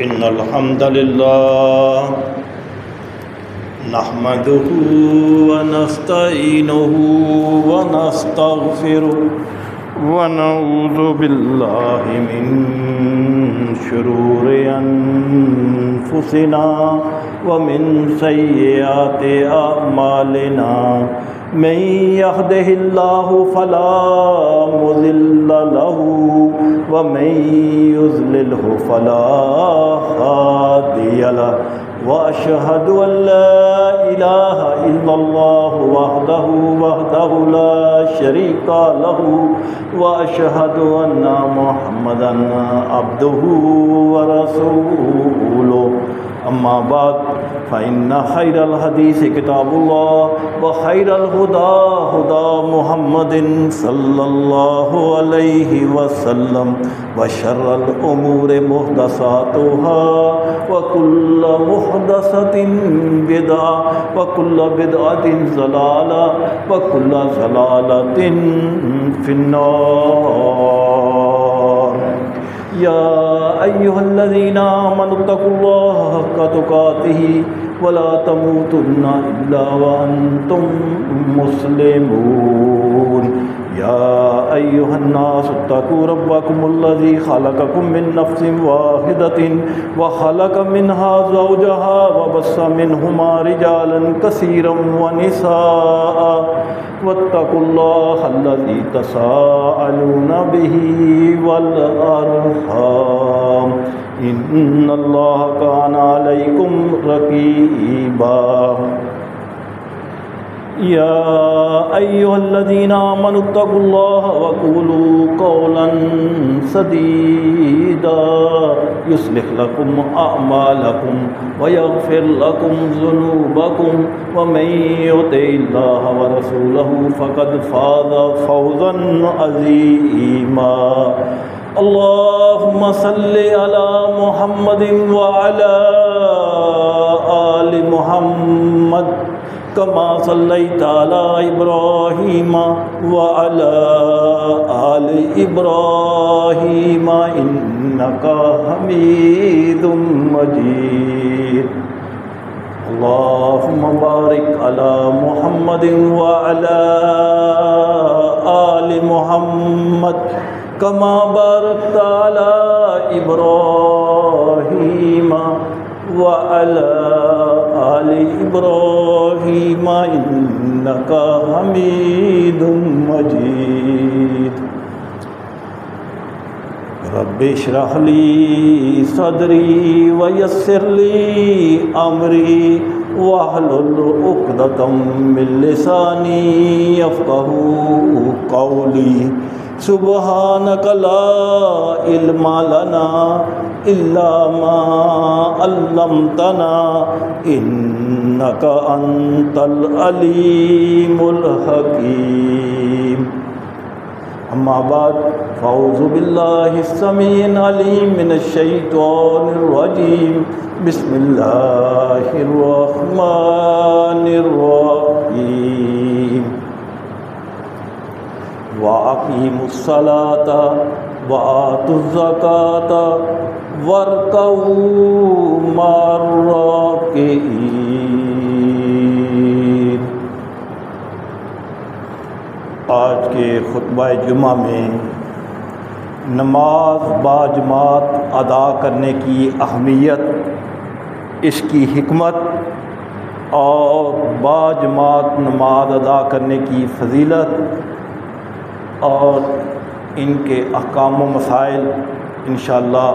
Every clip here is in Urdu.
إن الحمد لله نحمده ونستعينه ونستغفره ونعوذ بالله من شرور أنفسنا ومن سيئات أعمالنا من يهده الله فلا مضل له ومن يضلله فلا هادي له وأشهد أن لا إله إلا الله وحده لا شريك له وأشهد أن محمدا عبده ورسوله أما بعد فإن خير الحديث كتاب الله وخير الهدى هدى محمد صلى الله عليه وسلم وشر الأمور محدثاتها وكل محدثة بدعة وكل بدعة ضلالة وكل ضلالة في النار يا أيها الذين آمنوا اتقوا الله حق تقاته ولا تموتن إلا وأنتم مسلمون يا أيها الناس اتقوا ربكم الذي خلقكم من نفس واحدة وخلق منها زوجها وبث منهما رجالا كثيرا ونساء واتقوا الله الذي تساءلون به والأرحام إن الله كان عليكم رقيبا يا أيها الذين آمنوا اتقوا الله وقولوا قولا سديدا يصلح لكم أعمالكم ويغفر لكم ذنوبكم ومن يطع الله ورسوله فقد فاز فوزا عظيما اللهم صل على محمد وعلى آل محمد كما صليت على إبراهيم وعلى آل إبراهيم إنك حميد مجيد اللهم بارك على محمد وعلى آل محمد كما باركت على إبراهيم وعلى آل إبراهيم إنك حميد مجيد رب اشرح لي صدري ويسر لي أمري واحلل عقدة من لساني يفقهوا قولي سبحانك لا علم لنا إلا ما علمتنا إنك أنت العليم الحكيم أما بعد فأعوذ بالله السميع العليم من الشيطان الرجيم بسم الله الرحمن الرحيم وَأَقِيمُوا الصَّلَاةَ وَآتُوا الزَّكَاةَ وَارْكَعُوا مَعَ الرَّاكِعِينَ۔ آج کے خطبہ جمعہ میں نماز باجماعت ادا کرنے کی اہمیت، اس کی حکمت اور باجماعت نماز ادا کرنے کی فضیلت اور ان کے احکام و مسائل انشاءاللہ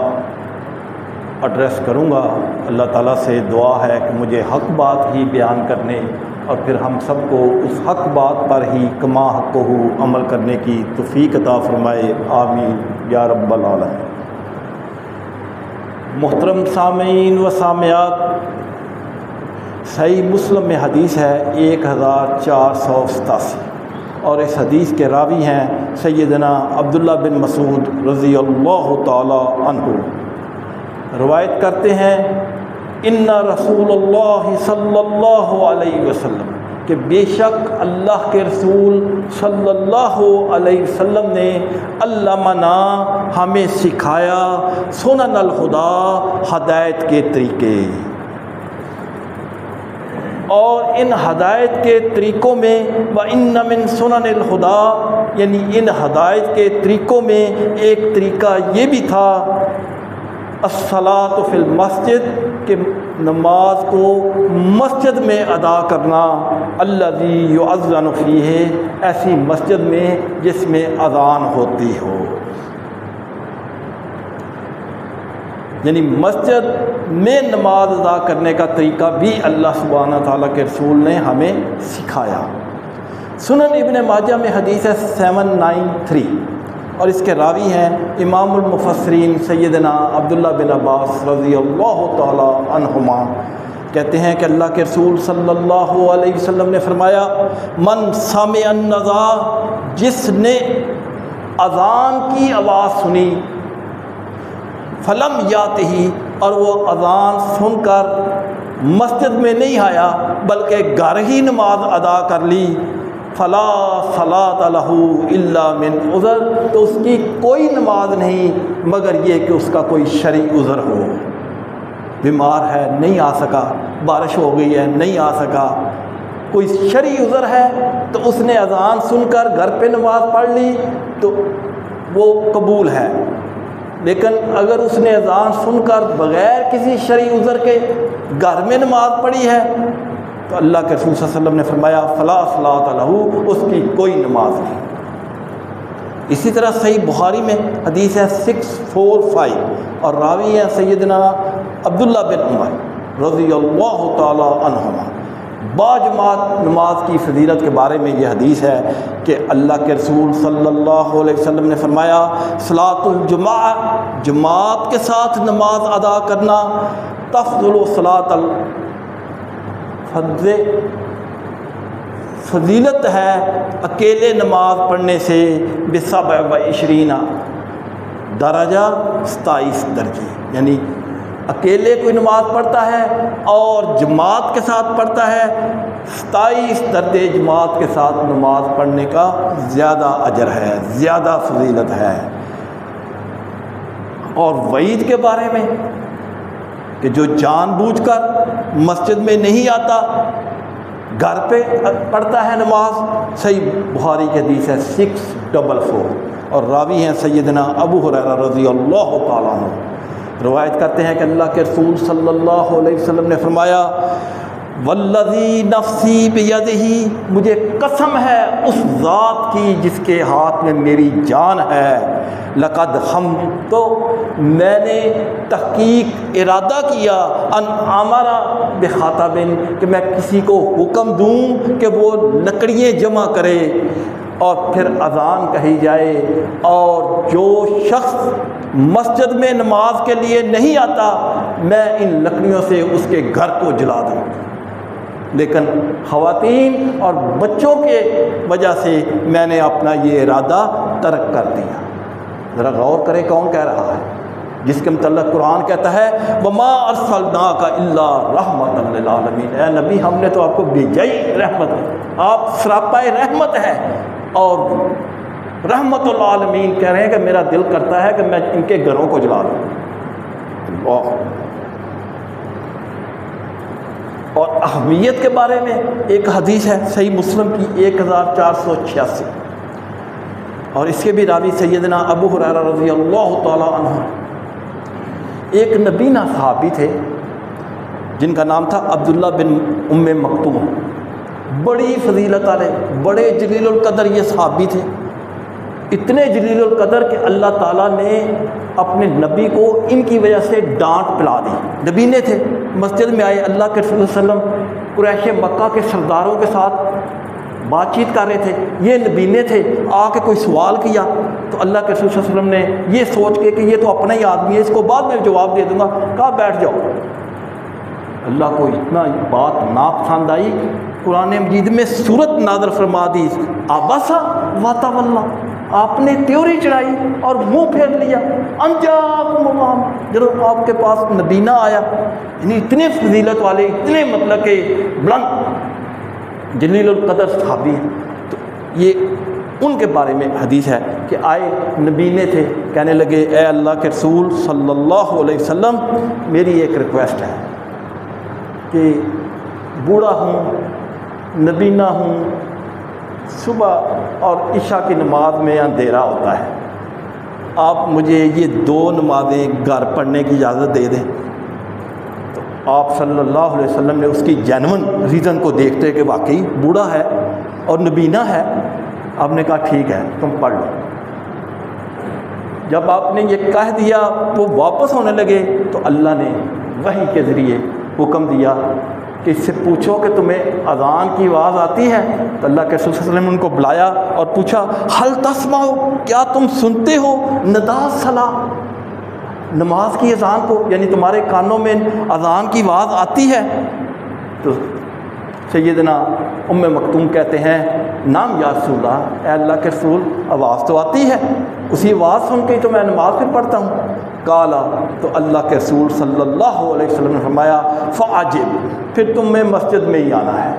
ایڈریس کروں گا۔ اللہ تعالیٰ سے دعا ہے کہ مجھے حق بات ہی بیان کرنے اور پھر ہم سب کو اس حق بات پر ہی کما حقہ عمل کرنے کی توفیق عطا فرمائے، آمین یا رب العالمین۔ محترم سامعین و سامعات، صحیح مسلم میں حدیث ہے 1487 اور اس حدیث کے راوی ہیں سیدنا عبداللہ بن مسعود رضی اللہ تعالی عنہ۔ روایت کرتے ہیں ان رسول اللہ صلی اللہ علیہ وسلم کہ بے شک اللہ کے رسول صلی اللہ علیہ وسلم نے علمنا ہمیں سکھایا سنن الہدی ہدایت کے طریقے، اور ان ہدایت کے طریقوں میں وَإِنَّ مِن سُنَنِ الْهُدَىٰ یعنی ان ہدایت کے طریقوں میں ایک طریقہ یہ بھی تھا الصلاۃ فی المسجد کہ نماز کو مسجد میں ادا کرنا، الذی یؤذن فیہ ایسی مسجد میں جس میں اذان ہوتی ہو، یعنی مسجد میں نماز ادا کرنے کا طریقہ بھی اللہ سبحانہ تعالیٰ کے رسول نے ہمیں سکھایا۔ سنن ابن ماجہ میں حدیث ہے 793 اور اس کے راوی ہیں امام المفسرین سیدنا عبداللہ بن عباس رضی اللہ تعالی عنہما، کہتے ہیں کہ اللہ کے رسول صلی اللہ علیہ وسلم نے فرمایا من سمع الندا جس نے اذان کی آواز سنی فلم یاتہ اور وہ اذان سن کر مسجد میں نہیں آیا بلکہ گھر ہی نماز ادا کر لی فلا صلاۃ لہ الا من عذر تو اس کی کوئی نماز نہیں مگر یہ کہ اس کا کوئی شرعی عذر ہو، بیمار ہے نہیں آ سکا، بارش ہو گئی ہے نہیں آ سکا، کوئی شرعی عذر ہے تو اس نے اذان سن کر گھر پہ نماز پڑھ لی تو وہ قبول ہے، لیکن اگر اس نے اذان سن کر بغیر کسی شرعی عذر کے گھر میں نماز پڑھی ہے تو اللہ کے رسول صلی اللہ علیہ وسلم نے فرمایا فلا صلاۃ لہ اس کی کوئی نماز نہیں۔ اسی طرح صحیح بخاری میں حدیث ہے 645 اور راوی ہیں سیدنا عبداللہ بن عمر رضی اللہ تعالی عنہما۔ باجماعت نماز کی فضیلت کے بارے میں یہ حدیث ہے کہ اللہ کے رسول صلی اللہ علیہ وسلم نے فرمایا صلاۃ الجمعہ جماعت کے ساتھ نماز ادا کرنا تفضل صلاۃ الفرض فضیلت ہے اکیلے نماز پڑھنے سے ب27 درجہ 27 درجے، یعنی اکیلے کوئی نماز پڑھتا ہے اور جماعت کے ساتھ پڑھتا ہے 27 درجے جماعت کے ساتھ نماز پڑھنے کا زیادہ اجر ہے، زیادہ فضیلت ہے۔ اور وعید کے بارے میں کہ جو جان بوجھ کر مسجد میں نہیں آتا گھر پہ پڑھتا ہے نماز، صحیح بخاری کی حدیث ہے 644 اور راوی ہیں سیدنا ابو ہریرہ رضی اللہ تعالیٰ عنہ، روایت کرتے ہیں کہ اللہ کے رسول صلی اللہ علیہ وسلم نے فرمایا والذی نفسی بیدہ مجھے قسم ہے اس ذات کی جس کے ہاتھ میں میری جان ہے، لقد ہم تو میں نے تحقیق ارادہ کیا ان آمرا بخاتب کہ میں کسی کو حکم دوں کہ وہ لکڑیاں جمع کرے اور پھر اذان کہی جائے، اور جو شخص مسجد میں نماز کے لیے نہیں آتا میں ان لکڑیوں سے اس کے گھر کو جلا دوں، لیکن خواتین اور بچوں کے وجہ سے میں نے اپنا یہ ارادہ ترک کر دیا۔ ذرا غور کریں کون کہہ رہا ہے، جس کے متعلق قرآن کہتا ہے وَمَا أَرْسَلْنَاكَ إِلَّا رَحْمَةً لِّلْعَالَمِينَ، اے نبی ہم نے تو آپ کو بھیجا ہی رحمت، آپ سراپائے رحمت ہیں، اور رحمت العالمین کہہ رہے ہیں کہ میرا دل کرتا ہے کہ میں ان کے گھروں کو جلا دوں۔ اللہ۔ اور اہمیت کے بارے میں ایک حدیث ہے صحیح مسلم کی 1486 اور اس کے بھی راوی سیدنا ابو ہریرہ رضی اللہ تعالی عنہ۔ ایک نبینہ صحابی تھے جن کا نام تھا عبداللہ بن ام مکتوم، بڑی فضیلت والے بڑے جلیل القدر یہ صحابی تھے، اتنے جلیل القدر کہ اللہ تعالیٰ نے اپنے نبی کو ان کی وجہ سے ڈانٹ پلا دی۔ نبینے تھے، مسجد میں آئے، اللہ کے رسول صلی اللہ علیہ وسلم قریش مکہ کے سرداروں کے ساتھ بات چیت کر رہے تھے، یہ نبینے تھے، آ کے کوئی سوال کیا تو اللہ کے رسول صلی اللہ علیہ وسلم نے یہ سوچ کے کہ یہ تو اپنا ہی آدمی ہے، اس کو بعد میں جواب دے دوں گا، کہا بیٹھ جاؤ۔ اللہ کو اتنا بات ناپسند آئی، قرآن مجید میں سورت نازل فرما دی عبسا وتولی، آپ نے تیوری چڑھائی اور منہ پھیر لیا، انجاکم اللہ، جب آپ کے پاس نبینہ آیا، یعنی اتنے فضیلت والے، اتنے مطلب کہ بلند جلیل القدر صحابی ہیں. تو یہ ان کے بارے میں حدیث ہے کہ آئے نبینے تھے، کہنے لگے اے اللہ کے رسول صلی اللہ علیہ وسلم، میری ایک ریکویسٹ ہے کہ بوڑھا ہوں، نبینا ہوں، صبح اور عشاء کی نماز میں اندھیرا ہوتا ہے، آپ مجھے یہ 2 نمازیں گھر پڑھنے کی اجازت دے دیں. تو آپ صلی اللہ علیہ وسلم نے اس کی جینون ریزن کو دیکھتے کہ واقعی بوڑھا ہے اور نبینا ہے، آپ نے کہا ٹھیک ہے تم پڑھ لو. جب آپ نے یہ کہہ دیا وہ واپس ہونے لگے تو اللہ نے وحی کے ذریعے حکم دیا کہ اس سے پوچھو کہ تمہیں اذان کی آواز آتی ہے. تو اللہ کے رسول صلی اللہ علیہ وسلم نے ان کو بلایا اور پوچھا حل تسمعو، کیا تم سنتے ہو نداء الصلاۃ، نماز کی اذان کو، یعنی تمہارے کانوں میں اذان کی آواز آتی ہے؟ تو سیدنا ام مکتوم کہتے ہیں نام یا رسول اللہ، اے اللہ کے رسول آواز تو آتی ہے، اسی آواز سن کے تو میں نماز پھر پڑھتا ہوں. کالا، تو اللہ کے رسول صلی اللہ علیہ وسلم نے فرمایا فعجب، پھر تم میں مسجد میں ہی آنا ہے.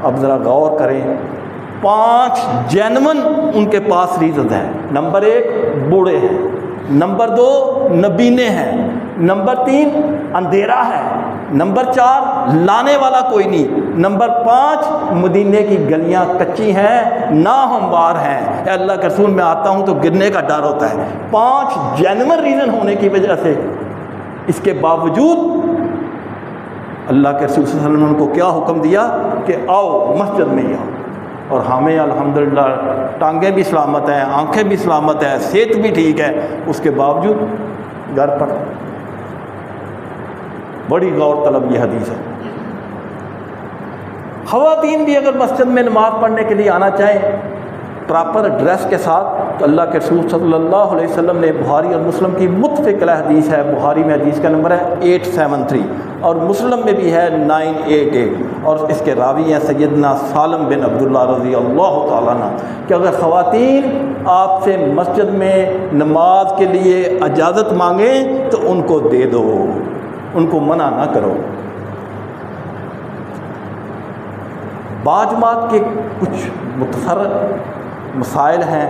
اب ذرا غور کریں، 5 جینون ان کے پاس ریزن ہے. نمبر 1 بوڑھے ہیں، نمبر 2 نبینے ہیں، نمبر 3 اندھیرا ہے، نمبر 4 لانے والا کوئی نہیں، نمبر 5 مدینے کی گلیاں کچی ہیں، ناہموار ہیں، اے اللہ کے رسول میں آتا ہوں تو گرنے کا ڈر ہوتا ہے. 5 جینون ریزن ہونے کی وجہ سے اس کے باوجود اللہ کے رسول صلی اللہ علیہ وسلم نے ان کو کیا حکم دیا کہ آؤ مسجد میں ہی آؤ. اور ہمیں الحمدللہ ٹانگیں بھی سلامت ہیں، آنکھیں بھی سلامت ہیں، صحت بھی ٹھیک ہے، اس کے باوجود گھر پر. بڑی غور طلب یہ حدیث ہے. خواتین بھی اگر مسجد میں نماز پڑھنے کے لیے آنا چاہیں پراپر ڈریس کے ساتھ، تو اللہ کے رسول صلی اللہ علیہ وسلم نے بخاری اور مسلم کی متفق حدیث ہے، بخاری میں حدیث کا نمبر ہے 873 اور مسلم میں بھی ہے 988، اور اس کے راوی ہیں سیدنا سالم بن عبداللہ رضی اللہ تعالیٰ عنہ، کہ اگر خواتین آپ سے مسجد میں نماز کے لیے اجازت مانگیں تو ان کو دے دو، ان کو منع نہ کرو. باجماعت کے کچھ مختصر مسائل ہیں.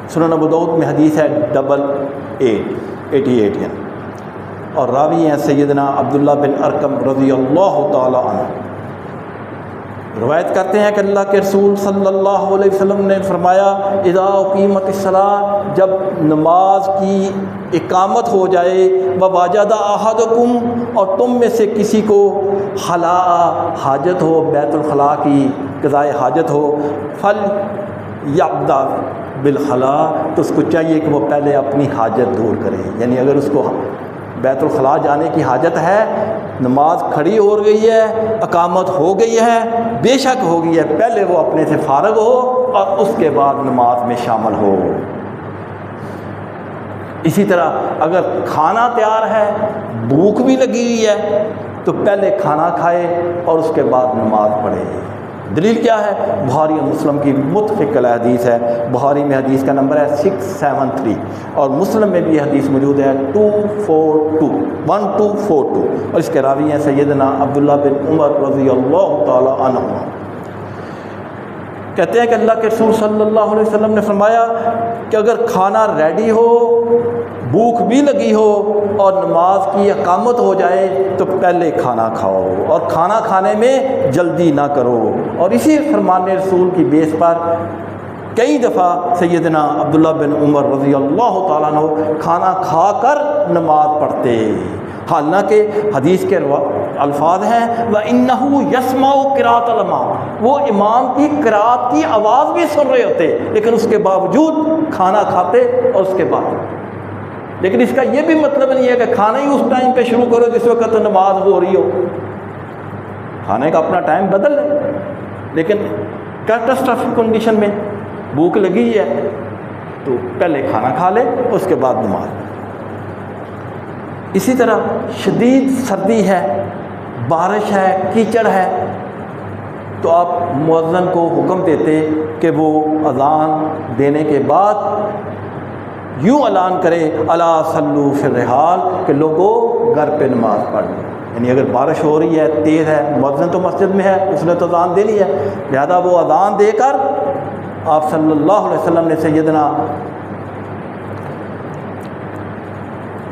سنن ابو داؤد میں حدیث ہے 88 اور راوی ہیں سیدنا عبداللہ بن ارقم رضی اللہ تعالی عنہ. روایت کرتے ہیں کہ اللہ کے رسول صلی اللہ علیہ وسلم نے فرمایا اذا اقیمت الصلاۃ، جب نماز کی اقامت ہو جائے، وواجد احدکم، اور تم میں سے کسی کو خلاء، حاجت ہو، بیت الخلاء کی قضاء حاجت ہو، فلیبدأ بالخلاء، تو اس کو چاہیے کہ وہ پہلے اپنی حاجت دور کرے. یعنی اگر اس کو بیت الخلاء جانے کی حاجت ہے، نماز کھڑی ہو گئی ہے، اقامت ہو گئی ہے، بے شک ہو گئی ہے، پہلے وہ اپنے سے فارغ ہو اور اس کے بعد نماز میں شامل ہو. اسی طرح اگر کھانا تیار ہے، بھوک بھی لگی ہوئی ہے، تو پہلے کھانا کھائے اور اس کے بعد نماز پڑھے. دلیل کیا ہے؟ بخاری اور مسلم کی متفق حدیث ہے. بخاری میں حدیث کا نمبر ہے 673 اور مسلم میں بھی حدیث موجود ہے 1242 اور اس کے راوی ہیں سیدنا عبداللہ بن عمر رضی اللہ تعالی عنہ. کہتے ہیں کہ اللہ کے رسول صلی اللہ علیہ وسلم نے فرمایا کہ اگر کھانا ریڈی ہو، بھوک بھی لگی ہو اور نماز کی اقامت ہو جائے تو پہلے کھانا کھاؤ اور کھانا کھانے میں جلدی نہ کرو. اور اسی فرمان رسول کی بیس پر کئی دفعہ سیدنا عبداللہ بن عمر رضی اللہ تعالیٰ عنہ کھانا کھا کر نماز پڑھتے، حالانکہ حدیث کے الفاظ ہیں وَإِنَّهُ يَسْمَعُ قِرَاءَةَ الْإِمَامِ، وہ امام کی قرات کی آواز بھی سن رہے ہوتے، لیکن اس کے باوجود کھانا کھاتے اور اس کے بعد. لیکن اس کا یہ بھی مطلب نہیں ہے کہ کھانا ہی اس ٹائم پہ شروع کرو جس وقت نماز ہو رہی ہو. کھانے کا اپنا ٹائم بدل لے، لیکن کیٹاسٹرافک کنڈیشن میں بھوک لگی ہے تو پہلے کھانا کھا لے اس کے بعد نماز. اسی طرح شدید سردی ہے، بارش ہے، کیچڑ ہے، تو آپ مؤذن کو حکم دیتے کہ وہ اذان دینے کے بعد یوں اعلان کرے الا صلو فی الرحال، کہ لوگوں گھر پہ نماز پڑھ لیں. یعنی اگر بارش ہو رہی ہے، تیز ہے، مؤذن تو مسجد میں ہے، اس نے تو اذان دینی ہے، لہذا وہ اذان دے کر آپ صلی اللہ علیہ وسلم نے سیدنا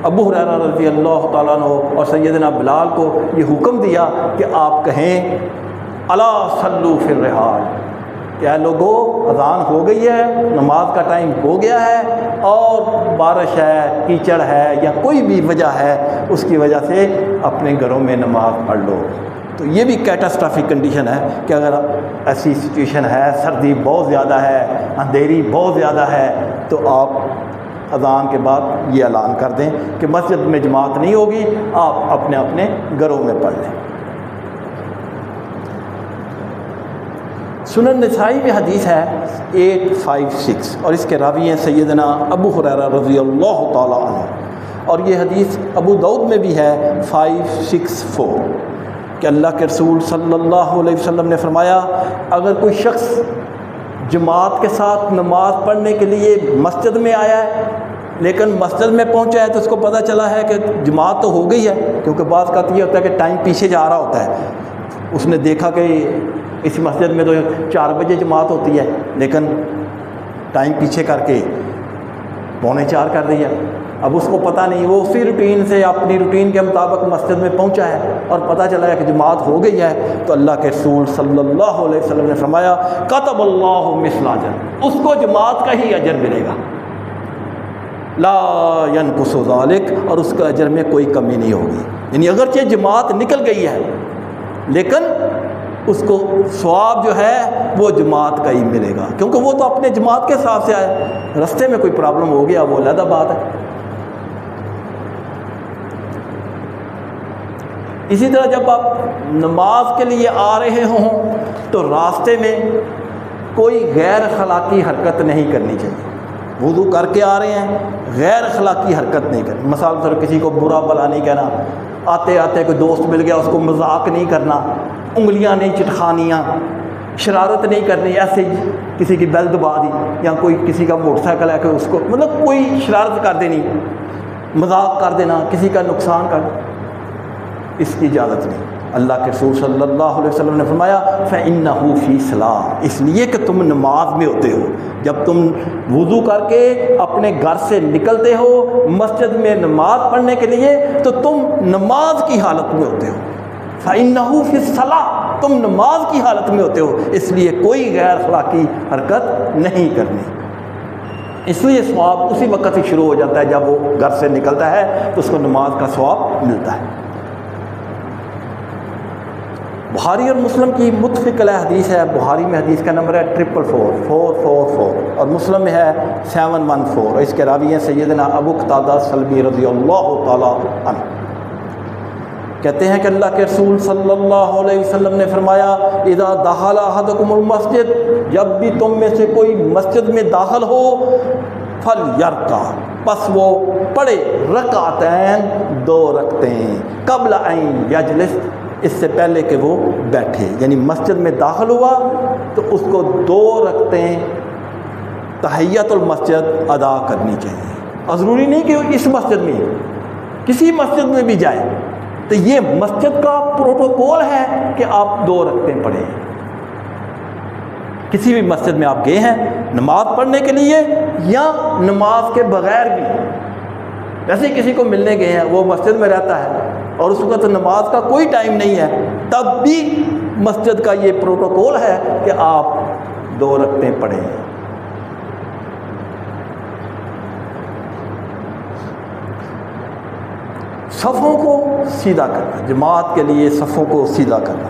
ابو ہریرہ رضی اللہ تعالیٰ عنہ اور سیدنا بلال کو یہ حکم دیا کہ آپ کہیں الا صلوا فی الرحال، کہ اے لوگو اذان ہو گئی ہے، نماز کا ٹائم ہو گیا ہے، اور بارش ہے، کیچڑ ہے، یا کوئی بھی وجہ ہے، اس کی وجہ سے اپنے گھروں میں نماز پڑھ لو۔ تو یہ بھی کیٹاسٹرافک کنڈیشن ہے کہ اگر ایسی سچویشن ہے، سردی بہت زیادہ ہے، اندھیری بہت زیادہ ہے، تو آپ اذان کے بعد یہ اعلان کر دیں کہ مسجد میں جماعت نہیں ہوگی، آپ اپنے اپنے گھروں میں پڑھ لیں۔ سنن نسائی میں حدیث ہے 856 اور اس کے راوی ہیں سیدنا ابو ہریرہ رضی اللہ تعالیٰ عنہ، اور یہ حدیث ابو داؤد میں بھی ہے 564 کہ اللہ کے رسول صلی اللہ علیہ وسلم نے فرمایا اگر کوئی شخص جماعت کے ساتھ نماز پڑھنے کے لیے مسجد میں آیا ہے لیکن مسجد میں پہنچا ہے تو اس کو پتہ چلا ہے کہ جماعت تو ہو گئی ہے، کیونکہ بعض کا یہ ہوتا ہے کہ ٹائم پیچھے جا رہا ہوتا ہے، اس نے دیکھا کہ اس مسجد میں تو 4 بجے جماعت ہوتی ہے لیکن ٹائم پیچھے کر کے 3:45 کر دیا، اب اس کو پتہ نہیں، وہ اسی روٹین سے اپنی روٹین کے مطابق مسجد میں پہنچا ہے اور پتہ چلا ہے کہ جماعت ہو گئی ہے، تو اللہ کے رسول صلی اللہ علیہ وسلم نے فرمایا کتب اللہ مثل اجر، اس کو جماعت کا ہی اجر ملے گا، لا ينقص ذلك، اور اس کا اجر میں کوئی کمی نہیں ہوگی۔ یعنی اگرچہ جماعت نکل گئی ہے لیکن اس کو ثواب جو ہے وہ جماعت کا ہی ملے گا، کیونکہ وہ تو اپنے جماعت کے حساب سے آئے، رستے میں کوئی پرابلم ہو گیا وہ علیحدہ بات ہے۔ اسی طرح جب آپ نماز کے لیے آ رہے ہوں تو راستے میں کوئی غیر اخلاقی حرکت نہیں کرنی چاہیے، وضو کر کے آ رہے ہیں غیر اخلاقی حرکت نہیں کرنی، مثال طور کسی کو برا بھلا نہیں کہنا، آتے آتے کوئی دوست مل گیا اس کو مذاق نہیں کرنا، انگلیاں نہیں چٹخانیاں، شرارت نہیں کرنی، ایسے ہی کسی کی بیل دبا دی یا کوئی کسی کا موٹر سائیکل ہے کہ اس کو مطلب کوئی شرارت کر دینی، مذاق کر دینا، کسی کا نقصان کر، اس کی اجازت نہیں۔ اللہ کے رسول صلی اللہ علیہ وسلم نے فرمایا فَإِنَّهُ فِي صَلَاةٍ، اس لیے کہ تم نماز میں ہوتے ہو، جب تم وضو کر کے اپنے گھر سے نکلتے ہو مسجد میں نماز پڑھنے کے لیے تو تم نماز کی حالت میں ہوتے ہو، فَإِنَّهُ فِي الصَّلَاةِ، تم نماز کی حالت میں ہوتے ہو، اس لیے کوئی غیر اخلاقی حرکت نہیں کرنی، اس لیے ثواب اسی وقت ہی شروع ہو جاتا ہے جب وہ گھر سے نکلتا ہے تو اس کو نماز کا ثواب ملتا ہے۔ بخاری اور مسلم کی متفق علیہ حدیث ہے، بخاری میں حدیث کا نمبر ہے 444 اور مسلم میں ہے 714، اور اس کے راوی ہیں سیدنا ابو قتادہ سلمی رضی اللہ تعالیٰ عنہ، کہتے ہیں کہ اللہ کے رسول صلی اللہ علیہ وسلم نے فرمایا اذا دخل احدکم المسجد، جب بھی تم میں سے کوئی مسجد میں داخل ہو فلیرکع، پس وہ پڑھے رکعتین، 2 رکعتیں، قبل ان یجلس، اس سے پہلے کہ وہ بیٹھے، یعنی مسجد میں داخل ہوا تو اس کو 2 رکعتیں تحیت المسجد ادا کرنی چاہیے، اور ضروری نہیں کہ اس مسجد میں، کسی مسجد میں بھی جائے، تو یہ مسجد کا پروٹوکول ہے کہ آپ 2 رکعتیں پڑھیں، کسی بھی مسجد میں آپ گئے ہیں نماز پڑھنے کے لیے یا نماز کے بغیر بھی، ویسے کسی کو ملنے گئے ہیں وہ مسجد میں رہتا ہے اور اس وقت نماز کا کوئی ٹائم نہیں ہے، تب بھی مسجد کا یہ پروٹوکول ہے کہ آپ 2 رکعتیں پڑھیں۔ صفوں کو سیدھا کرنا، جماعت کے لیے صفوں کو سیدھا کرنا،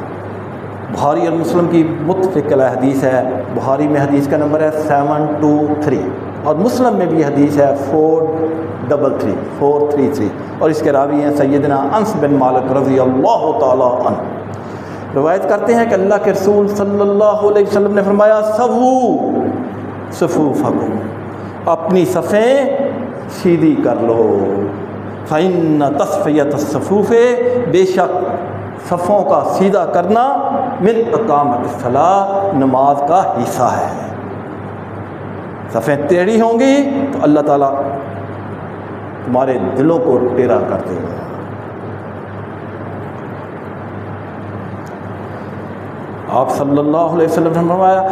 بخاری اور مسلم کی متفق علیہ حدیث ہے، بخاری میں حدیث کا نمبر ہے 723 اور مسلم میں بھی حدیث ہے 433 اور اس کے راوی ہیں سیدنا انس بن مالک رضی اللہ تعالی عنہ، روایت کرتے ہیں کہ اللہ کے رسول صلی اللہ علیہ وسلم نے فرمایا سووا صفوفکم، اپنی صفیں سیدھی کر لو، فإن تصفیۃ الصفوف، بے شک صفوں کا سیدھا کرنا من اقامت الصلاۃ، نماز کا حصہ ہے، صفیں ٹیڑھی ہوں گی تو اللہ تعالیٰ تمہارے دلوں کو ٹیڑھا کر دے گا۔ آپ صلی اللہ علیہ وسلم نے فرمایا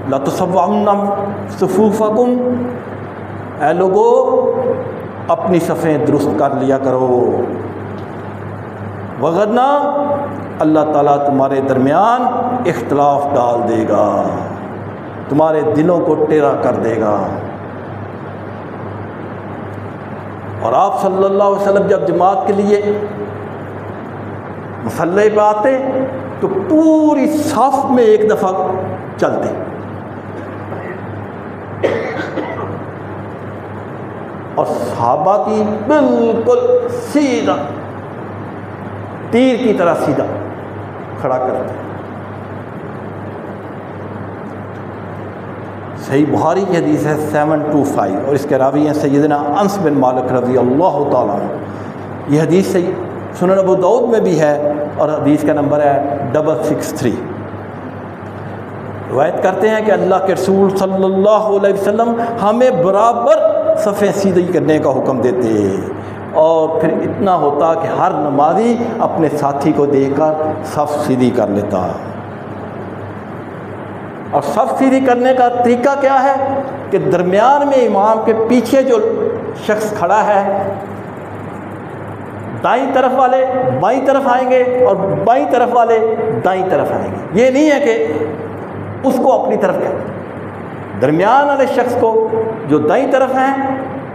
لا تصوّعن صفوفکم، اے لوگو اپنی صفیں درست کر لیا کرو، وغرنہ اللہ تعالیٰ تمہارے درمیان اختلاف ڈال دے گا، تمہارے دلوں کو ٹیڑھا کر دے گا۔ اور آپ صلی اللہ علیہ وسلم جب جماعت کے لیے مصلی پہ آتے تو پوری صف میں ایک دفعہ چلتے، اور صحابہ کی بالکل سیدھا تیر کی طرح سیدھا کھڑا کرتے۔ صحیح بخاری کی حدیث ہے 725، اور اس کے راوی ہیں سیدنا انس بن مالک رضی اللہ تعالیٰ عنہ۔ یہ حدیث صحیح سنن ابو داؤد میں بھی ہے، اور حدیث کا نمبر ہے 663۔ روایت کرتے ہیں کہ اللہ کے رسول صلی اللہ علیہ وسلم ہمیں برابر صفیں سیدھی کرنے کا حکم دیتے، اور پھر اتنا ہوتا کہ ہر نمازی اپنے ساتھی کو دیکھ کر صف سیدھی کر لیتا۔ اور صف سیدھی کرنے کا طریقہ کیا ہے کہ درمیان میں امام کے پیچھے جو شخص کھڑا ہے، دائیں طرف والے بائیں طرف آئیں گے اور بائیں طرف والے دائیں طرف آئیں گے۔ یہ نہیں ہے کہ اس کو اپنی طرف کہتے، درمیان والے شخص کو جو دائیں طرف ہیں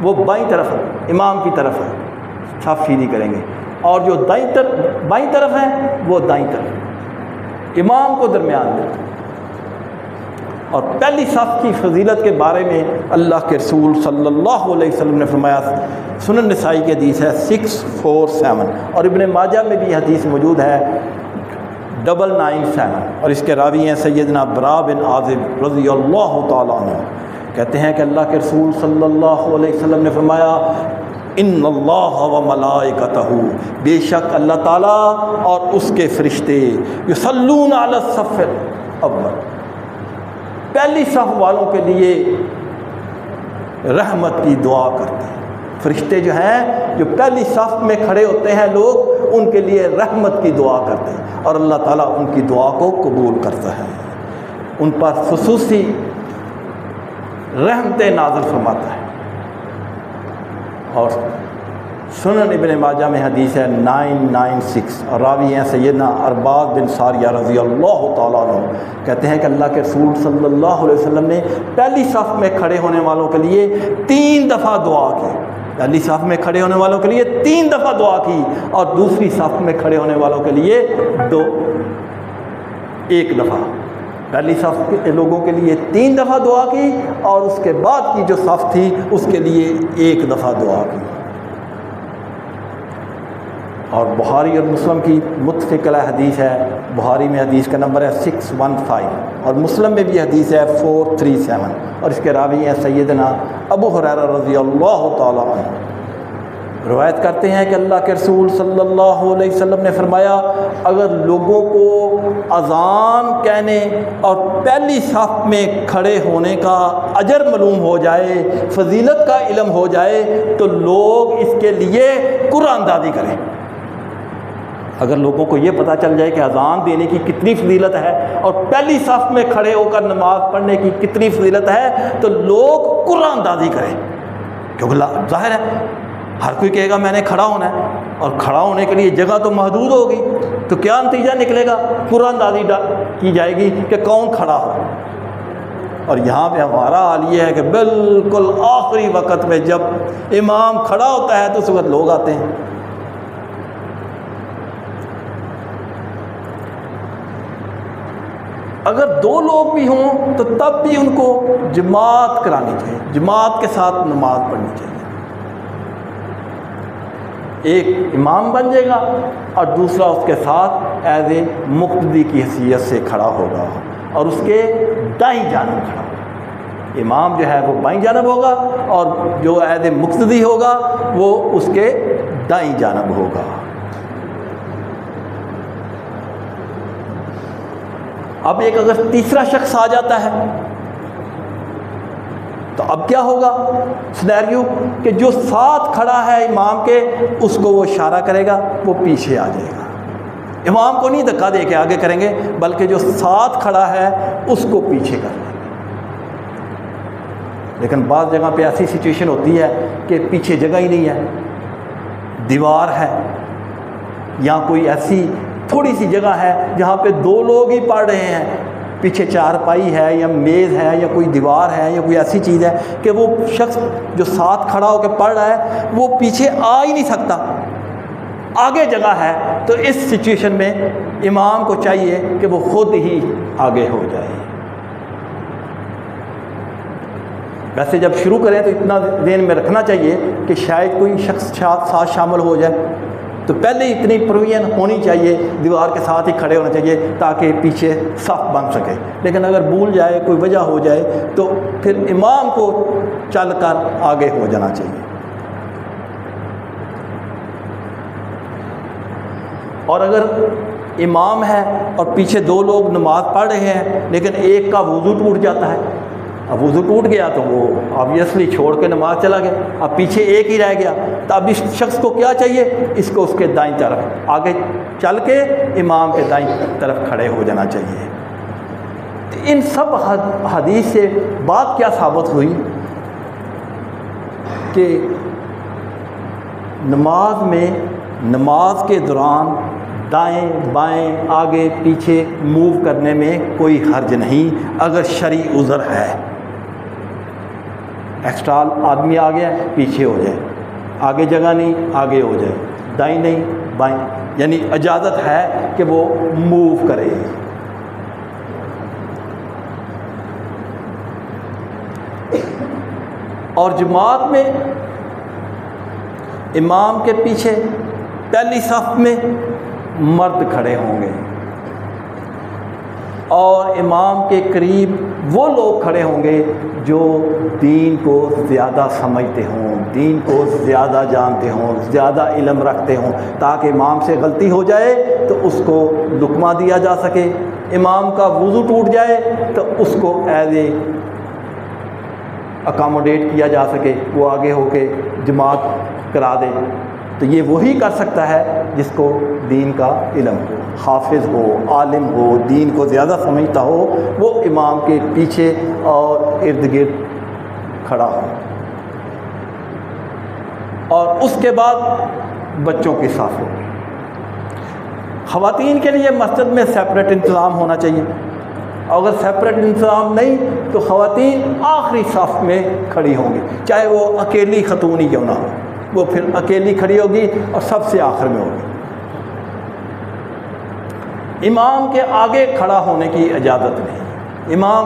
وہ بائیں طرف امام کی طرف ہے، صف سیدھی کریں گے، اور جو بائیں طرف ہیں وہ دائیں طرف، امام کو درمیان میں۔ اور پہلی صف کی فضیلت کے بارے میں اللہ کے رسول صلی اللہ علیہ وسلم نے فرمایا، سنن نسائی کی حدیث ہے 647، اور ابن ماجہ میں بھی حدیث موجود ہے 997، اور اس کے راوی ہیں سیدنا برا بن عازب رضی اللہ تعالیٰ عنہ۔ کہتے ہیں کہ اللہ کے رسول صلی اللہ علیہ وسلم نے فرمایا ان اللہ و ملائکتہ، بے شک اللہ تعالیٰ اور اس کے فرشتے یصلون علی الصف الاول، پہلی صف والوں کے لیے رحمت کی دعا کرتے ہیں۔ فرشتے جو ہیں جو پہلی صف میں کھڑے ہوتے ہیں لوگ، ان کے لیے رحمت کی دعا کرتے ہیں، اور اللہ تعالیٰ ان کی دعا کو قبول کرتا ہے، ان پر خصوصی رحمتیں نازل فرماتا ہے۔ اور سنن ابن ماجہ میں حدیث ہے 996، اور راوی ہیں سیدنا ارباز بن ساریہ رضی اللہ تعالیٰ عنہ۔ کہتے ہیں کہ اللہ کے رسول صلی اللہ علیہ وسلم نے پہلی صف میں کھڑے ہونے والوں کے لیے 3 دفعہ دعا کی، پہلی صف میں کھڑے ہونے والوں کے لیے 3 دفعہ دعا کی، اور دوسری صف میں کھڑے ہونے والوں کے لیے 1 دفعہ۔ پہلی صف کے لوگوں کے لیے 3 دفعہ دعا کی، اور اس کے بعد کی جو صف تھی اس کے لیے 1 دفعہ دعا کی۔ اور بخاری اور مسلم کی متفق علیہ حدیث ہے، بخاری میں حدیث کا نمبر ہے 615، اور مسلم میں بھی حدیث ہے 437، اور اس کے راوی ہیں سیدنا ابو ہریرہ رضی اللہ تعالیٰ عنہ۔ روایت کرتے ہیں کہ اللہ کے رسول صلی اللہ علیہ وسلم نے فرمایا اگر لوگوں کو اذان کہنے اور پہلی صف میں کھڑے ہونے کا اجر معلوم ہو جائے، فضیلت کا علم ہو جائے، تو لوگ اس کے لیے قرآن دادی کریں۔ اگر لوگوں کو یہ پتہ چل جائے کہ اذان دینے کی کتنی فضیلت ہے اور پہلی صف میں کھڑے ہو کر نماز پڑھنے کی کتنی فضیلت ہے، تو لوگ قرآن دادی کریں، کیونکہ ظاہر ہے ہر کوئی کہے گا میں نے کھڑا ہونا ہے، اور کھڑا ہونے کے لیے جگہ تو محدود ہوگی، تو کیا نتیجہ نکلے گا؟ قرآن دادی کی جائے گی کہ کون کھڑا ہو۔ اور یہاں پہ ہمارا حال یہ ہے کہ بالکل آخری وقت میں جب امام کھڑا ہوتا ہے تو اس وقت لوگ آتے ہیں۔ اگر 2 لوگ بھی ہوں تو تب بھی ان کو جماعت کرانی چاہیے، جماعت کے ساتھ نماز پڑھنی چاہیے۔ ایک امام بن جائے گا اور دوسرا اس کے ساتھ ایز اے مقتدی کی حیثیت سے کھڑا ہوگا، اور اس کے دائیں جانب کھڑا ہوگا۔ امام جو ہے وہ بائیں جانب ہوگا، اور جو ایز اے مقتدی ہوگا وہ اس کے دائیں جانب ہوگا۔ اب ایک اگر تیسرا شخص آ جاتا ہے تو اب کیا ہوگا سینیریو کہ جو ساتھ کھڑا ہے امام کے، اس کو وہ اشارہ کرے گا، وہ پیچھے آ جائے گا، امام کو نہیں دھکا دے کے آگے کریں گے، بلکہ جو ساتھ کھڑا ہے اس کو پیچھے کر لیں گے۔ لیکن بعض جگہ پہ ایسی سچویشن ہوتی ہے کہ پیچھے جگہ ہی نہیں ہے، دیوار ہے یا کوئی ایسی تھوڑی سی جگہ ہے جہاں پہ 2 لوگ ہی پڑھ رہے ہیں، پیچھے چارپائی ہے یا میز ہے یا کوئی دیوار ہے یا کوئی ایسی چیز ہے کہ وہ شخص جو ساتھ کھڑا ہو کے پڑھ رہا ہے وہ پیچھے آ ہی نہیں سکتا، آگے جگہ ہے، تو اس سچویشن میں امام کو چاہیے کہ وہ خود ہی آگے ہو جائے۔ ویسے جب شروع کریں تو اتنا ذہن میں رکھنا چاہیے کہ شاید کوئی شخص ساتھ شامل ہو جائے، تو پہلے ہی اتنی پروویژن ہونی چاہیے، دیوار کے ساتھ ہی کھڑے ہونا چاہیے تاکہ پیچھے صف بن سکے۔ لیکن اگر بھول جائے، کوئی وجہ ہو جائے، تو پھر امام کو چل کر آگے ہو جانا چاہیے۔ اور اگر امام ہے اور پیچھے 2 لوگ نماز پڑھ رہے ہیں لیکن ایک کا وضو ٹوٹ جاتا ہے، اب وضو ٹوٹ گیا تو وہ آبویسلی چھوڑ کے نماز چلا گیا، اب پیچھے ایک ہی رہ گیا، تو اب اس شخص کو کیا چاہیے؟ اس کو اس کے دائیں طرف آگے چل کے امام کے دائیں طرف کھڑے ہو جانا چاہیے۔ ان سب حدیث سے بات کیا ثابت ہوئی کہ نماز کے دوران دائیں بائیں آگے پیچھے موو کرنے میں کوئی حرج نہیں اگر شرعی عذر ہے۔ ایکسٹرا آدمی آ گیا پیچھے ہو جائے، آگے جگہ نہیں آگے ہو جائے، دائیں نہیں بائیں، یعنی اجازت ہے کہ وہ موو کرے۔ اور جماعت میں امام کے پیچھے پہلی صف میں مرد کھڑے ہوں گے اور امام کے قریب وہ لوگ کھڑے ہوں گے جو دین کو زیادہ سمجھتے ہوں، دین کو زیادہ جانتے ہوں، زیادہ علم رکھتے ہوں، تاکہ امام سے غلطی ہو جائے تو اس کو لقمہ دیا جا سکے، امام کا وضو ٹوٹ جائے تو اس کو ایز اے اکاموڈیٹ کیا جا سکے، وہ آگے ہو کے جماعت کرا دے۔ تو یہ وہی کر سکتا ہے جس کو دین کا علم ہو، حافظ ہو، عالم ہو، دین کو زیادہ سمجھتا ہو، وہ امام کے پیچھے اور ارد گرد کھڑا ہو۔ اور اس کے بعد بچوں کی صف ہو۔ خواتین کے لیے مسجد میں سیپریٹ انتظام ہونا چاہیے، اگر سیپریٹ انتظام نہیں تو خواتین آخری صف میں کھڑی ہوں گی، چاہے وہ اکیلی خاتون ہی کیوں نہ ہو، وہ پھر اکیلی کھڑی ہوگی اور سب سے آخر میں ہوگی۔ امام کے آگے کھڑا ہونے کی اجازت نہیں، امام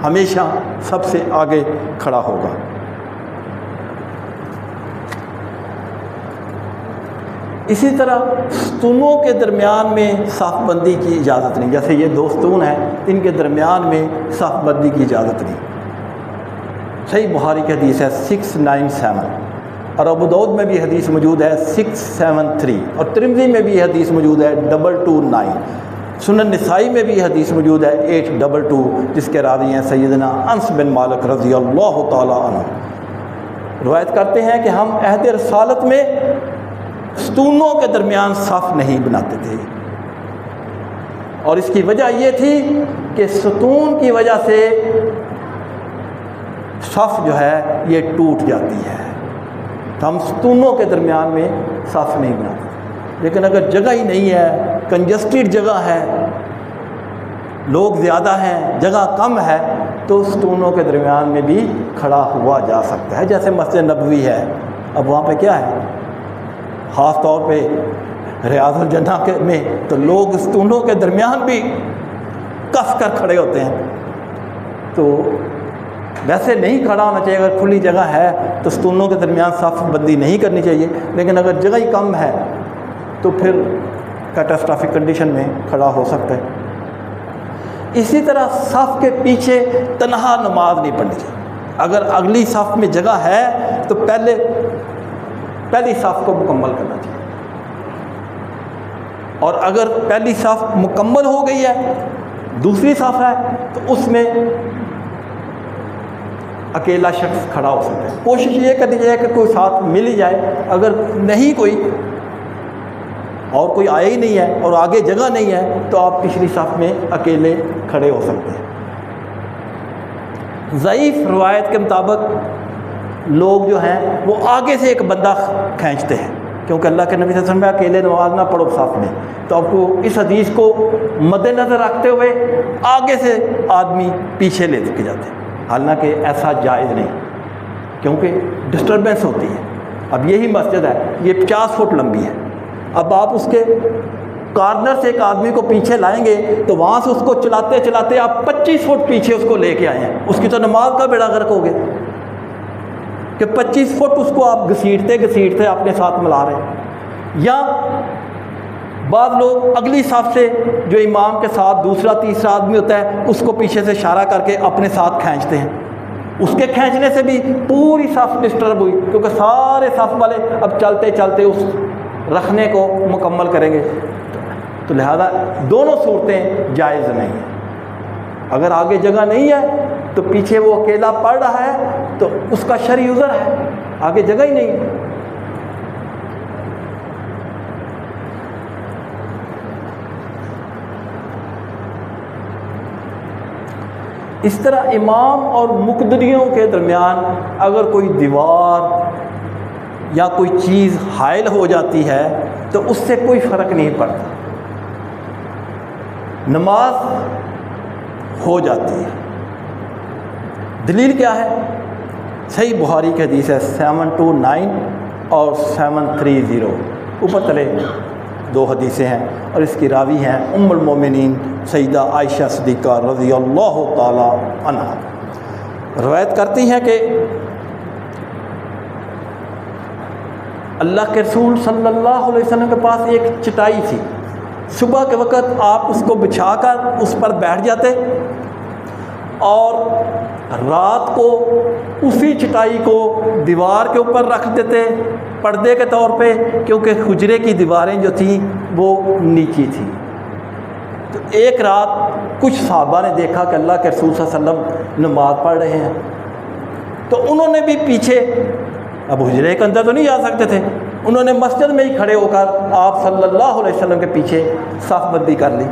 ہمیشہ سب سے آگے کھڑا ہوگا۔ اسی طرح ستونوں کے درمیان میں صف بندی کی اجازت نہیں، جیسے یہ 2 ستون ہیں ان کے درمیان میں صف بندی کی اجازت نہیں۔ صحیح بخاری کی حدیث ہے 697، اور ابو داؤد میں بھی حدیث موجود ہے 673، اور ترمذی میں بھی حدیث موجود ہے 229، سنن نسائی میں بھی حدیث موجود ہے 822، جس کے راوی ہیں سیدنا انس بن مالک رضی اللہ تعالی عنہ۔ روایت کرتے ہیں کہ ہم عہد رسالت میں ستونوں کے درمیان صف نہیں بناتے تھے، اور اس کی وجہ یہ تھی کہ ستون کی وجہ سے صف جو ہے یہ ٹوٹ جاتی ہے، تو ہم ستونوں کے درمیان میں صف نہیں بناتے۔ لیکن اگر جگہ ہی نہیں ہے، کنجسٹڈ جگہ ہے، لوگ زیادہ ہیں، جگہ کم ہے، تو ستونوں کے درمیان میں بھی کھڑا ہوا جا سکتا ہے، جیسے مسجد نبوی ہے۔ اب وہاں پہ کیا ہے، خاص طور پہ ریاض الجنہ میں تو لوگ ستونوں کے درمیان بھی کس کر کھڑے ہوتے ہیں، تو ویسے نہیں کھڑا ہونا چاہیے۔ اگر کھلی جگہ ہے تو ستونوں کے درمیان صف بندی نہیں کرنی چاہیے، لیکن اگر جگہ ہی کم ہے تو پھر کیٹاسٹرافک کنڈیشن میں کھڑا ہو سکتا ہے۔ اسی طرح صف کے پیچھے تنہا نماز نہیں پڑھنی چاہیے۔ اگر اگلی صف میں جگہ ہے تو پہلی صف کو مکمل کرنا چاہیے، اور اگر پہلی صف مکمل ہو گئی ہے، دوسری صف ہے، تو اس میں اکیلا شخص کھڑا ہو سکتا ہے۔ کوشش یہ کرنی چاہیے کہ کوئی ساتھ مل ہی جائے، اگر نہیں کوئی اور کوئی آیا ہی نہیں ہے اور آگے جگہ نہیں ہے تو آپ پچھلی صف میں اکیلے کھڑے ہو سکتے ہیں۔ ضعیف روایت کے مطابق لوگ جو ہیں وہ آگے سے ایک بندہ کھینچتے ہیں، کیونکہ اللہ کے نبی صلی اللہ علیہ وسلم میں اکیلے نماز نہ پڑھو صف میں، تو آپ کو اس حدیث کو مد نظر رکھتے ہوئے آگے سے آدمی پیچھے لے کے جاتے ہیں، حالانکہ ایسا جائز نہیں، کیونکہ ڈسٹربنس ہوتی ہے۔ اب یہی مسجد ہے، یہ 50 فٹ لمبی ہے، اب آپ اس کے کارنر سے ایک آدمی کو پیچھے لائیں گے تو وہاں سے اس کو چلاتے چلاتے آپ 25 فٹ پیچھے اس کو لے کے آئے ہیں، اس کی تو نماز کا بیڑا غرق ہو گیا کہ 25 فٹ اس کو آپ گھسیٹتے گھسیٹتے اپنے ساتھ ملا رہے ہیں۔ یا بعض لوگ اگلی صف سے جو امام کے ساتھ دوسرا تیسرا آدمی ہوتا ہے اس کو پیچھے سے اشارہ کر کے اپنے ساتھ کھینچتے ہیں، اس کے کھینچنے سے بھی پوری صف ڈسٹرب ہوئی، کیونکہ سارے صف والے اب چلتے چلتے اس رکھنے کو مکمل کریں گے، تو لہذا دونوں صورتیں جائز نہیں ہیں۔ اگر آگے جگہ نہیں ہے تو پیچھے وہ اکیلا پڑھ رہا ہے تو اس کا شرعی عذر ہے، آگے جگہ ہی نہیں ہے۔ اس طرح امام اور مقتدیوں کے درمیان اگر کوئی دیوار یا کوئی چیز حائل ہو جاتی ہے تو اس سے کوئی فرق نہیں پڑتا، نماز ہو جاتی ہے۔ دلیل کیا ہے؟ صحیح بخاری کی حدیث ہے 729 اور 730، اوپر تلے 2 حدیثیں ہیں اور اس کی راوی ہیں ام المومنین سیدہ عائشہ صدیقہ رضی اللہ تعالی عنہا۔ روایت کرتی ہیں کہ اللہ کے رسول صلی اللہ علیہ وسلم کے پاس ایک چٹائی تھی، صبح کے وقت آپ اس کو بچھا کر اس پر بیٹھ جاتے اور رات کو اسی چٹائی کو دیوار کے اوپر رکھ دیتے پردے کے طور پہ، کیونکہ حجرے کی دیواریں جو تھیں وہ نیچی تھیں۔ تو ایک رات کچھ صحابہ نے دیکھا کہ اللہ کے رسول صلی اللہ علیہ وسلم نماز پڑھ رہے ہیں، تو انہوں نے بھی پیچھے، اب حجرے کے اندر تو نہیں جا سکتے تھے، انہوں نے مسجد میں ہی کھڑے ہو کر آپ صلی اللہ علیہ وسلم کے پیچھے صف بندی کر لی،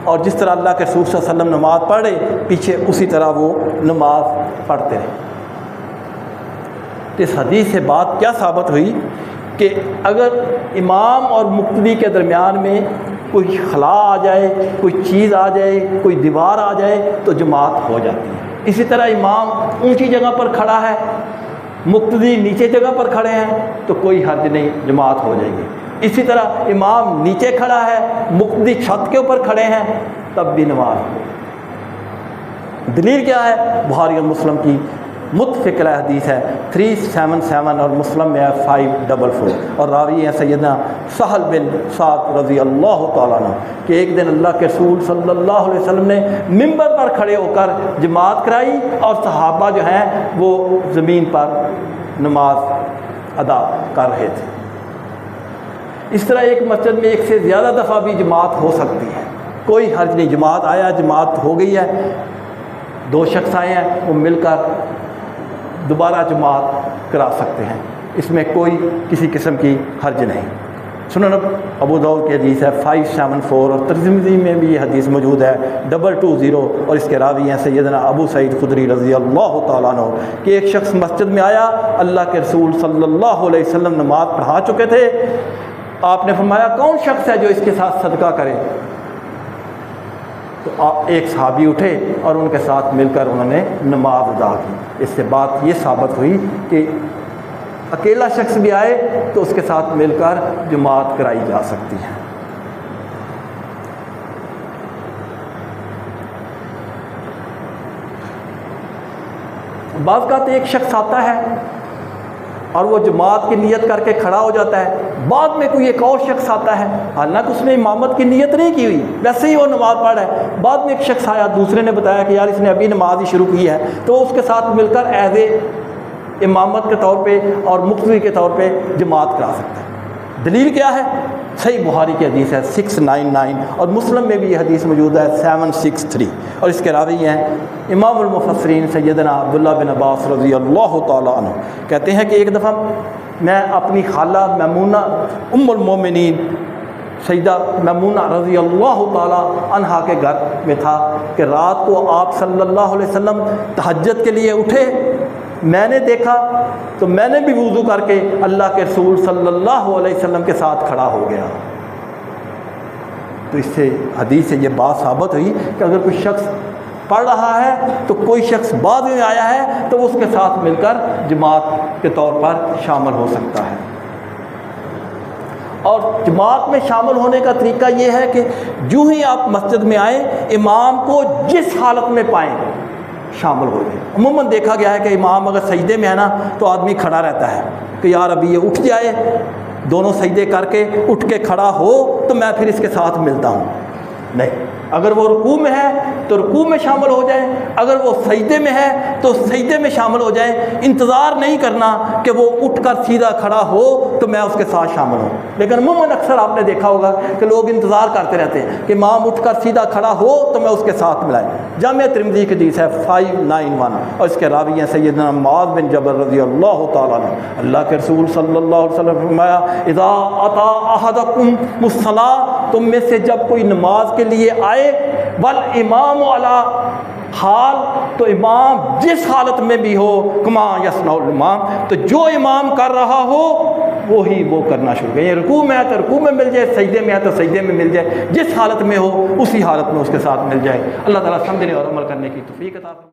اور جس طرح اللہ کے رسول صلی اللہ علیہ وسلم نماز پڑھ رہے پیچھے اسی طرح وہ نماز پڑھتے رہے۔ اس حدیث سے بات کیا ثابت ہوئی کہ اگر امام اور مقتدی کے درمیان میں کوئی خلا آ جائے، کوئی چیز آ جائے، کوئی دیوار آ جائے تو جماعت ہو جاتی ہے۔ اسی طرح امام اونچی جگہ پر کھڑا ہے، مقتدی نیچے جگہ پر کھڑے ہیں تو کوئی حرج نہیں، جماعت ہو جائے گی۔ اسی طرح امام نیچے کھڑا ہے، مقتدی چھت کے اوپر کھڑے ہیں، تب بھی نماز ہو۔ دلیل کیا ہے؟ بخاری اور مسلم کی متفق علیہ حدیث ہے 377 اور مسلم میں ہے 544، اور راوی ہیں سیدنا سہل بن سعد رضی اللہ تعالیٰ عنہ کہ ایک دن اللہ کے رسول صلی اللہ علیہ وسلم نے منبر پر کھڑے ہو کر جماعت کرائی اور صحابہ جو ہیں وہ زمین پر نماز ادا کر رہے تھے۔ اس طرح ایک مسجد میں ایک سے زیادہ دفعہ بھی جماعت ہو سکتی ہے، کوئی حرج نہیں۔ جماعت آیا، جماعت ہو گئی ہے، 2 شخص آئے ہیں، وہ مل کر دوبارہ جماعت کرا سکتے ہیں، اس میں کوئی کسی قسم کی حرج نہیں۔ سنن ابو داؤد کی حدیث ہے 574 اور ترمذی میں بھی یہ حدیث موجود ہے 220، اور اس کے راوی ہیں سیدنا ابو سعید خدری رضی اللہ تعالیٰ عنہ کہ ایک شخص مسجد میں آیا، اللہ کے رسول صلی اللہ علیہ وسلم نماز پڑھا چکے تھے، آپ نے فرمایا کون شخص ہے جو اس کے ساتھ صدقہ کرے؟ تو ایک صحابی اٹھے اور ان کے ساتھ مل کر انہوں نے نماز ادا کی۔ اس سے بات یہ ثابت ہوئی کہ اکیلا شخص بھی آئے تو اس کے ساتھ مل کر جماعت کرائی جا سکتی ہے۔ بعض اوقات ایک شخص آتا ہے اور وہ جماعت کی نیت کر کے کھڑا ہو جاتا ہے، بعد میں کوئی ایک اور شخص آتا ہے، حالانکہ اس نے امامت کی نیت نہیں کی ہوئی، ویسے ہی وہ نماز پڑھ رہا ہے، بعد میں ایک شخص آیا، دوسرے نے بتایا کہ یار اس نے ابھی نماز ہی شروع کی ہے، تو اس کے ساتھ مل کر ایز اے امامت کے طور پہ اور مقتدی کے طور پہ جماعت کرا سکتا ہے۔ دلیل کیا ہے؟ صحیح بخاری کی حدیث ہے 699 اور مسلم میں بھی یہ حدیث موجود ہے 763، اور اس کے راوی ہیں امام المفسرین سیدنا عبداللہ بن عباس رضی اللہ تعالیٰ عنہ، کہتے ہیں کہ ایک دفعہ میں اپنی خالہ میمونہ ام المومنین سیدہ میمونہ رضی اللہ تعالی عنہا کے گھر میں تھا کہ رات کو آپ صلی اللہ علیہ وسلم تہجد کے لیے اٹھے، میں نے دیکھا تو میں نے بھی وضو کر کے اللہ کے رسول صلی اللہ علیہ وسلم کے ساتھ کھڑا ہو گیا۔ تو اس سے حدیث سے یہ بات ثابت ہوئی کہ اگر کوئی شخص پڑھ رہا ہے تو کوئی شخص بعد میں آیا ہے تو وہ اس کے ساتھ مل کر جماعت کے طور پر شامل ہو سکتا ہے۔ اور جماعت میں شامل ہونے کا طریقہ یہ ہے کہ جو ہی آپ مسجد میں آئیں، امام کو جس حالت میں پائیں شامل ہو جائیں۔ عموماً دیکھا گیا ہے کہ امام اگر سجدے میں ہے نا تو آدمی کھڑا رہتا ہے کہ یار ابھی یہ اٹھ جائے، دونوں سجدے کر کے اٹھ کے کھڑا ہو تو میں پھر اس کے ساتھ ملتا ہوں۔ نہیں، اگر وہ رکوع میں ہے تو رکوع میں شامل ہو جائیں، اگر وہ سجدے میں ہے تو سجدے میں شامل ہو جائیں۔ انتظار نہیں کرنا کہ وہ اٹھ کر سیدھا کھڑا ہو تو میں اس کے ساتھ شامل ہوں، لیکن عموماً اکثر آپ نے دیکھا ہوگا کہ لوگ انتظار کرتے رہتے ہیں کہ امام اٹھ کر سیدھا کھڑا ہو تو میں اس کے ساتھ ملائیں۔ جامعہ ترمذی کی حدیث ہے 591 اور اس کے راوی ہیں سیدنا معاذ بن جبل رضی اللہ تعالیٰ عنہ۔ اللہ کے رسول صلی اللہ علیہ وسلم نے فرمایا اذا اتی احدکم الصلاۃ، تم میں سے جب کوئی نماز کے لیے آئے، والامام علی حال، تو امام جس حالت میں بھی ہو، کما یصنع الامام، تو جو امام کر رہا ہو وہی وہ کرنا شروع کرے۔ رکوع میں ہے تو رکوع میں مل جائے، سجدے میں ہے تو سجدے میں مل جائے، جس حالت میں ہو اسی حالت میں اس کے ساتھ مل جائے۔ اللہ تعالیٰ سمجھنے اور عمل کرنے کی توفیق عطا فرمائے۔